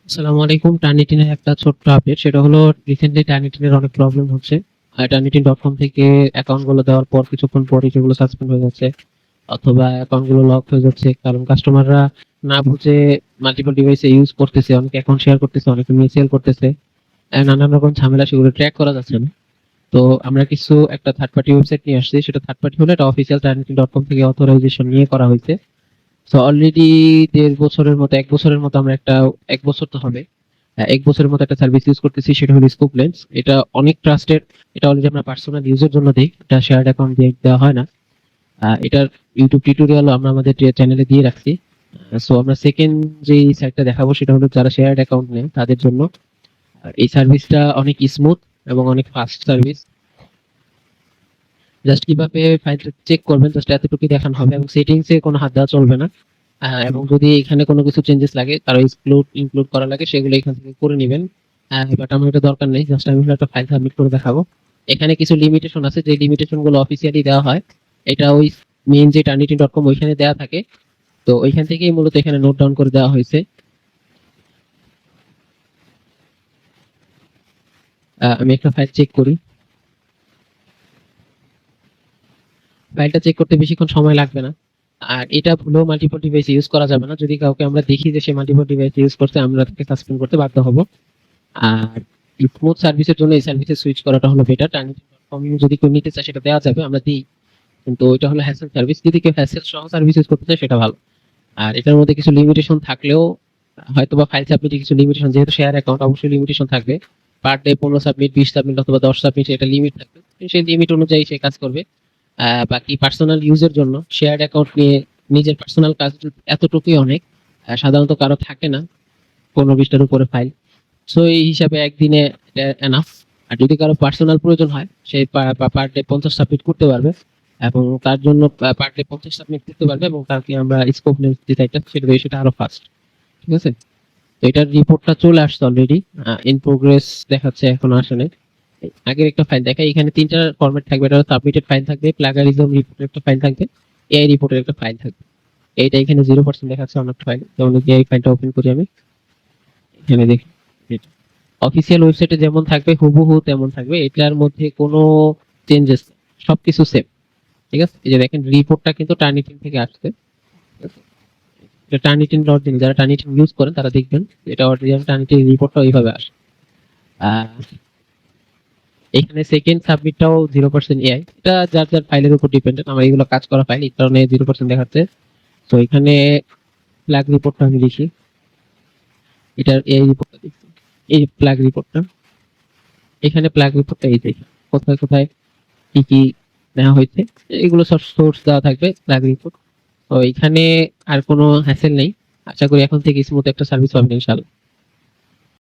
আসসালামু আলাইকুম। টার্নিটিনের একটা ছোট্ট আপডেট, সেটা হলো রিসেন্টলি টার্নিটিনের অনেক প্রবলেম হচ্ছে। টার্নিটিন.com থেকে অ্যাকাউন্ট গুলো দেওয়ার পর কিছুক্ষণ পরে সেগুলো সাসপেন্ড হয়ে যাচ্ছে, অথবা অ্যাকাউন্ট গুলো লক হয়ে যাচ্ছে, কারণ কাস্টমাররা না বুঝে মাল্টিপল ডিভাইসে ইউজ করতেছে, অনেকে অ্যাকাউন্ট শেয়ার করতেছে, অনেকে মিসেল করতেছে, নানান রকম ঝামেলা, সেগুলো ট্র্যাক করা যাচ্ছে না। তো আমরা কিছু একটা থার্ড পার্টি ওয়েবসাইট নিয়ে আসছি, সেটা থার্ড পার্টি হলে এটা অফিসিয়াল টার্নিটিন.com থেকে অথরাইজেশন নিয়ে করা হয়েছে। তো অলরেডি 1.5 বছরের মতো আমরা একটা, 1 বছর তো হবে, 1 বছরের মতো একটা সার্ভিস ইউজ করতেছি, সেটা হলো স্কোপ লেন্স। এটা অনেক ট্রাস্টেড। এটা অলরেডি আমরা পার্সোনাল ইউজের জন্য দিই, এটা শেয়ার্ড অ্যাকাউন্ট দিয়ে দেওয়া হয় না। এটার ইউটিউব টিউটোরিয়ালও আমরা আমাদের চ্যানেলে দিয়ে রাখছি। সো আমরা সেকেন্ড যে সাইটটা দেখাবো সেটা হলো যারা শেয়ার্ড অ্যাকাউন্ট নেয় তাদের জন্য। আর এই সার্ভিসটা অনেক স্মুথ এবং অনেক ফাস্ট সার্ভিস। জাস্ট কিভাবে ফাইলটা চেক করবেন জাস্ট এতটুকুই দেখানো হবে, এবং সেটিংসে কোনো হাত দেওয়া চলবে না। এবং যদি এখানে কোনো কিছু চেঞ্জেস লাগে, কারো এক্সক্লুড ইনক্লুড করা লাগে, সেগুলো এখান থেকে করে নেবেন। বাট আমার এটা দরকার নেই, জাস্ট আমি একটা ফাইল সাবমিট করে দেখাবো। এখানে কিছু লিমিটেশন আছে, যে লিমিটেশন গুলো অফিসিয়ালি দেওয়া হয়, এটা ওই মেইন যে টার্নিটিন.com ওইখানে দেওয়া থাকে। তো ওইখান থেকেই মূলত এখানে নোট ডাউন করে দেওয়া হয়েছে। আমি একটা ফাইল চেক করি। ফাইলটা চেক করতে বেশিক্ষণ সময় লাগবে না। আর এটা ভুলেও মাল্টিপল ডিভাইস ইউজ করা যাবে না। যদি কাউকে আমরা দেখি যে সে মাল্টিপল ডিভাইস ইউজ করছে, আমরা তাকে সাসপেন্ড করতে বাধ্য হব। আর স্মুথ সার্ভিসের জন্য এই সার্ভিসে সুইচ করাটা হলো বেটার। টার্নিটিন.com যদি কেউ নিতে চায় সেটা দেওয়া যাবে, আমরা দিই, কিন্তু ওইটা হলো হ্যাসেল সার্ভিস। যদি কেউ হ্যাসেল সহ সার্ভিস ইউজ করতে চায় সেটা ভালো। আর এটার মধ্যে কিছু লিমিটেশন থাকলেও, হয়তো বা ফাইল সাবমিটে কিছু লিমিটেশন, যেহেতু শেয়ার অ্যাকাউন্ট অবশ্যই লিমিটেশন থাকবে। পার ডে 15 সাবমিট, 20 সাবমিট অথবা 10 সাবমিট, এটা লিমিট থাকবে। সেই লিমিট অনুযায়ী সে কাজ করবে। বাকি পার্সোনাল ইউজের জন্য শেয়ার্ড অ্যাকাউন্ট নিয়ে নিজের পার্সোনাল কাজ এতটুকুই অনেক। সাধারণত কারো থাকে না 15-20টার উপরে ফাইল। সো এই হিসাবে একদিনে এটা এনাফ। আর যদি কারো পার্সোনাল প্রয়োজন হয়, সে পার ডে 50 সাবমিট করতে পারবে, এবং তার জন্য পার ডে 50 সাবমিট করতে পারবে, এবং তাকে আমরা স্কোপ লেন্স যে সাইটটা সেটা দিয়ে সেটা আরো ফাস্ট। ঠিক আছে? তো এটার রিপোর্টটা চলে আসছে অলরেডি, ইন প্রোগ্রেস দেখাচ্ছে, এখনো আসে নাই। আগের একটা ফাইল দেখাই, এখানে 3টা ফরম্যাট থাকবে। এটা সাবমিটেড ফাইল থাকবে, প্লাগারিজম রিপোর্টের একটা ফাইল থাকবে, এআই রিপোর্টের একটা ফাইল থাকবে। এইটা এখানে 0% দেখাচ্ছে অনেক ফাইল। যেমন এই ফাইলটা ওপেন করি আমি, এখানে দেখি অফিসিয়াল ওয়েবসাইটে যেমন থাকবে হুবহু তেমন থাকবে, এটার মধ্যে কোনো চেঞ্জেস, সবকিছু সেম। ঠিক আছে? এই যে দেখেন, রিপোর্টটা কিন্তু টার্নিটিন থেকে আসছে। এটা টার্নিটিন অরিজিনাল, যারা টার্নিটিন ইউজ করেন তারা দেখবেন এটা অরিজিনাল টার্নিটিন রিপোর্টটা এইভাবে আসে। আহ, এখানে সেকেন্ড সাবমিটটাও 0% এআই, এটা যার যার ফাইলের উপর ডিপেন্ডেন্ট। আমার এগুলো কাজ করা ফাইল, এই কারণে 0% দেখাচ্ছে। তো এখানে প্লাগ রিপোর্টটা আমি লিখি, এটার এআই রিপোর্টটা দেখছি, এই প্লাগ রিপোর্টটা, এখানে প্লাগ রিপোর্টটা এই দেখি কোথায় কোথায় কি কি নেওয়া হয়েছে, এগুলো সব সোর্স দেওয়া থাকবে প্লাগ রিপোর্ট। তো এখানে আর কোনো হ্যাসেল নেই। আশা করি এখন থেকে স্মুথ একটা সার্ভিস পাবেন ইনশাআল্লাহ।